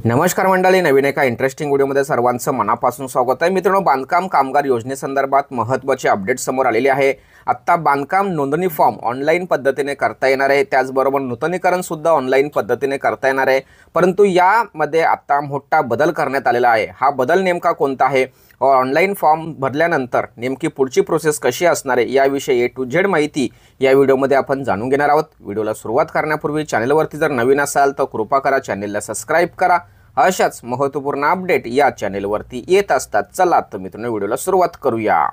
नमस्कार मंडळी, नवीन एका इंटरेस्टिंग व्हिडिओमध्ये सर्वांचं मनापासून स्वागत आहे। मित्रांनो, बांधकाम कामगार योजनेसंदर्भात महत्त्वाची अपडेट समोर आलेली आहे। आता बांधकाम नोंदणी फॉर्म ऑनलाईन पद्धतीने करता येणार आहे, त्याचबरोबर नूतनीकरण सुद्धा ऑनलाईन पद्धतीने करता येणार आहे। परंतु यामध्ये आता मोठा बदल करण्यात आलेला आहे। हा बदल नेमका कोणता आहे, ऑनलाईन फॉर्म भरल्यानंतर नेमकी पुढची प्रोसेस कशी असणार आहे, याविषयी A to Z माहिती या व्हिडिओमध्ये आपण जाणून घेणार आहोत। व्हिडिओला सुरुवात करण्यापूर्वी चॅनलवरती जर नवीन असाल तर कृपा करा चॅनलला सबस्क्राइब करा। अशाच महत्त्वपूर्ण अपडेट या चॅनलवरती येत असतात। चला तर मित्रांनो, व्हिडिओला सुरुवात करूया।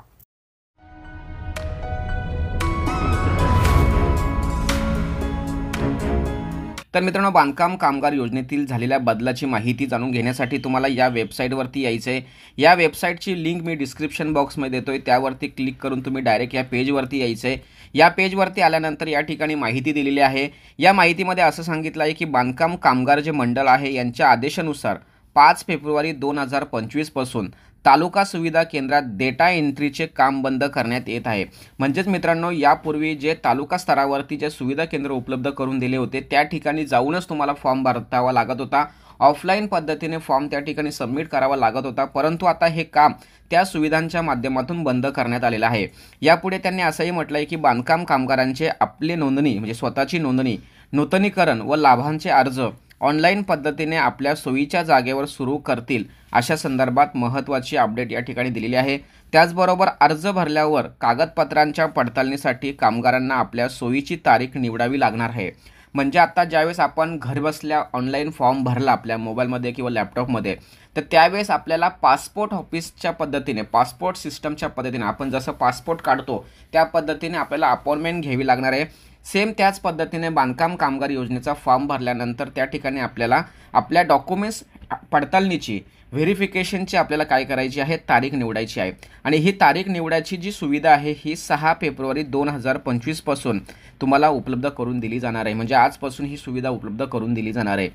तर मित्रांनो, बांधकाम कामगार योजनेतील झालेल्या बदलाची माहिती जाणून घेण्यासाठी तुम्हाला या वेबसाईटवरती यायचं आहे। या वेबसाईटची लिंक मी डिस्क्रिप्शन बॉक्समध्ये देतोय, त्यावरती क्लिक करून तुम्ही डायरेक्ट या पेजवरती यायचं आहे। या पेजवरती आल्यानंतर या ठिकाणी माहिती दिलेली आहे। या माहितीमध्ये असं सांगितलं आहे की बांधकाम कामगार जे मंडळ आहे यांच्या आदेशानुसार 5 फेब्रुवारी 2025 पासून तालुका सुविधा केंद्रात डेटा एंट्रीचे काम बंद करण्यात येत आहे। म्हणजेच मित्रांनो, यापूर्वी जे तालुका स्तरावरती जे सुविधा केंद्र उपलब्ध करून दिले होते त्या ठिकाणी जाऊनच तुम्हाला फॉर्म भरावा लागत होता। ऑफलाईन पद्धतीने फॉर्म त्या ठिकाणी सबमिट करावा लागत होता, परंतु आता हे काम त्या सुविधांच्या माध्यमातून बंद करण्यात आलेलं आहे। यापुढे त्यांनी असंही म्हटलं आहे की बांधकाम कामगारांचे आपली नोंदणी म्हणजे स्वतःची नोंदणी, नूतनीकरण व लाभांचे अर्ज ऑनलाईन पद्धतीने आपल्या सोयीच्या जागेवर सुरू करतील, अशा संदर्भात महत्त्वाची अपडेट या ठिकाणी दिलेली आहे। त्याचबरोबर अर्ज भरल्यावर कागदपत्रांच्या पडताळणीसाठी कामगारांना आपल्या सोयीची तारीख निवडावी लागणार आहे। म्हणजे आता ज्यावेळेस आपण घरबसल्या ऑनलाईन फॉर्म भरला आपल्या मोबाईलमध्ये किंवा लॅपटॉपमध्ये, तर त्यावेळेस आपल्याला पासपोर्ट ऑफिसच्या पद्धतीने, पासपोर्ट सिस्टमच्या पद्धतीने आपण जसं पासपोर्ट काढतो त्या पद्धतीने आपल्याला अपॉइंटमेंट घ्यावी लागणार आहे। सेम त्याच पद्धतीने बांधकाम कामगार योजनेचा फॉर्म भरल्यानंतर त्या ठिकाणी आपल्याला आपल्या डॉक्युमेंट्स पडताळणीची, व्हेरिफिकेशनची आपल्याला काय करायची आहे, तारीख निवडायची आहे। आणि ही तारीख निवडायची जी सुविधा आहे ही 6 फेब्रुवारी 2025 पासून तुम्हाला उपलब्ध करून दिली जाणार आहे। म्हणजे आजपासून ही सुविधा उपलब्ध करून दिली जाणार आहे।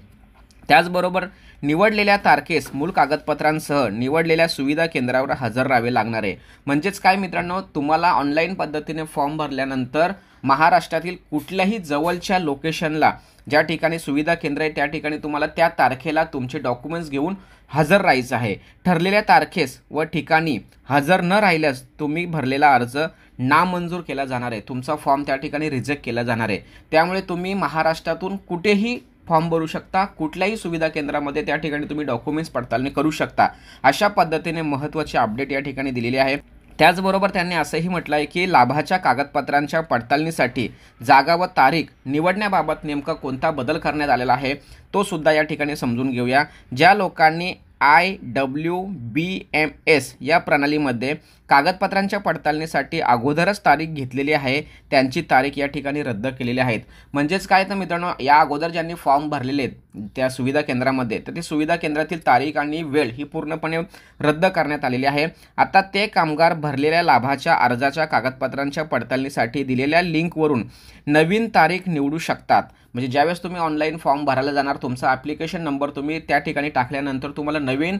त्याचबरोबर निवडलेल्या तारखेस मूळ कागदपत्रांसह निवडलेल्या सुविधा केंद्रावर हजर राहावे लागणार आहे। म्हणजेच काय मित्रांनो, तुम्हाला ऑनलाईन पद्धतीने फॉर्म भरल्यानंतर महाराष्ट्रातील कुठल्याही जवळच्या लोकेशनला ज्या ठिकाणी सुविधा केंद्र आहे त्या ठिकाणी तुम्हाला त्या तारखेला तुमचे डॉक्युमेंट्स घेऊन हजर राहायचं आहे। ठरलेल्या तारखेस व ठिकाणी हजर न राहिल्यास तुम्ही भरलेला अर्ज नामंजूर केला जाणार आहे, तुमचा फॉर्म त्या ठिकाणी रिजेक्ट केला जाणार आहे। त्यामुळे तुम्ही महाराष्ट्रातून कुठेही फॉर्म भरू शकता, कुठल्याही सुविधा केंद्रामध्ये त्या ठिकाणी तुम्ही डॉक्युमेंट्स पडताळणी करू शकता। अशा पद्धतीने महत्त्वाची अपडेट या ठिकाणी दिलेली आहे। त्याचबरोबर त्यांनी असंही म्हटलं आहे की लाभाच्या कागदपत्रांच्या पडताळणीसाठी जागा व तारीख निवडण्याबाबत नेमका कोणता बदल करण्यात आलेला आहे तो सुद्धा या ठिकाणी समजून घेऊया। ज्या लोकांनी IWBMS या प्रणालीमध्ये कागदपत्रांच्या पडताळणीसाठी अगोदरच तारीख घेतलेली आहे त्यांची तारीख या ठिकाणी रद्द केलेली आहेत। म्हणजेच काय तर मित्रांनो, या अगोदर ज्यांनी फॉर्म भरलेले आहेत त्या सुविधा केंद्रामध्ये, तर ती सुविधा केंद्रातील तारीख आणि वेळ ही पूर्णपणे रद्द करण्यात आलेली आहे। आता ते कामगार भरलेल्या लाभाच्या अर्जाच्या कागदपत्रांच्या पडताळणीसाठी दिलेल्या लिंकवरून नवीन तारीख निवडू शकतात। म्हणजे ज्यावेळेस तुम्ही ऑनलाईन फॉर्म भरायला जाणार, तुमचा ॲप्लिकेशन नंबर तुम्ही त्या ठिकाणी टाकल्यानंतर तुम्हाला नवीन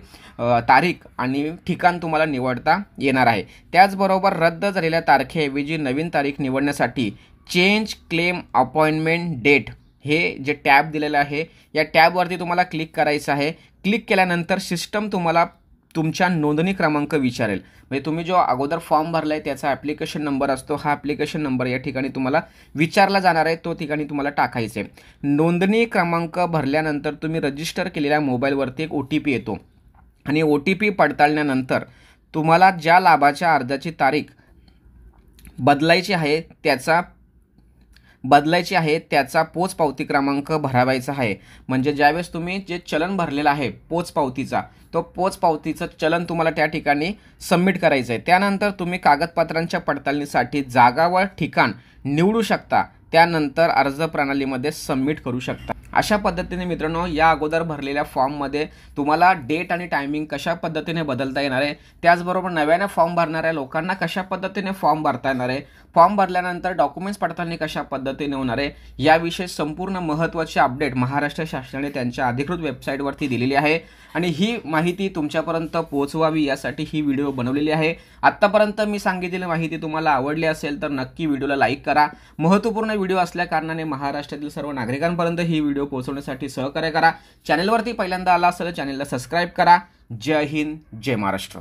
तारीख आणि ठिकाण तुम्हाला निवडता येणार आहे। त्याचबरोबर रद्द झालेल्या तारखेऐवजी नवीन तारीख निवडण्यासाठी चेंज क्लेम अपॉइंटमेंट डेट हे जे टॅब दिलेलं आहे या टॅबवरती तुम्हाला क्लिक करायचं आहे। क्लिक केल्यानंतर सिस्टम तुम्हाला तुमच्या नोंदणी क्रमांक विचारेल। म्हणजे तुम्ही जो अगोदर फॉर्म भरला आहे त्याचा ॲप्लिकेशन नंबर असतो, हा ॲप्लिकेशन नंबर या ठिकाणी तुम्हाला विचारला जाणार आहे, तो ठिकाणी तुम्हाला टाकायचे। नोंदणी क्रमांक भरल्यानंतर तुम्ही रजिस्टर केलेल्या मोबाईलवरती एक OTP येतो आणि OTP पडताळल्यानंतर तुम्हाला ज्या लाभाच्या अर्जाची तारीख बदलायची आहे त्याचा पोचपावती क्रमांक भरावायचा आहे। म्हणजे ज्यावेळेस तुम्ही जे चलन भरलेलं आहे पोचपावतीचा, तो पोचपावतीचं चलन तुम्हाला त्या ठिकाणी सबमिट करायचं आहे। त्यानंतर तुम्ही कागदपत्रांच्या पडताळणीसाठी जागा व ठिकाण निवडू शकता, त्यानंतर अर्ज प्रणालीमध्ये सबमिट करू शकता। अशा पद्धतीने मित्रांनो, या अगोदर भरलेल्या फॉर्ममध्ये तुम्हाला डेट आणि टायमिंग कशा पद्धतीने बदलता येणार आहे, त्याचबरोबर नव्याने फॉर्म भरणाऱ्या लोकांना कशा पद्धतीने फॉर्म भरता येणार आहे, फॉर्म भरल्यानंतर डॉक्युमेंट्स पडताळणी कशा पद्धतीने होणार आहे, याविषयी संपूर्ण महत्त्वाची अपडेट महाराष्ट्र शासनाने त्यांच्या अधिकृत वेबसाईटवरती दिलेली आहे। आणि ही माहिती तुमच्यापर्यंत पोहोचवावी यासाठी ही व्हिडिओ बनवलेली आहे। आत्तापर्यंत मी सांगितलेली माहिती तुम्हाला आवडली असेल तर नक्की व्हिडिओला लाईक करा। महत्त्वपूर्ण व्हिडिओ असल्या कारणाने महाराष्ट्रातील सर्व नागरिकांपर्यंत ही व्हिडिओ व्हिडिओ पोहोचवण्यासाठी सहकार्य करा. चॅनलवरती पहिल्यांदा आला असेल चॅनलला सबस्क्राईब करा. जय हिंद, जय महाराष्ट्र.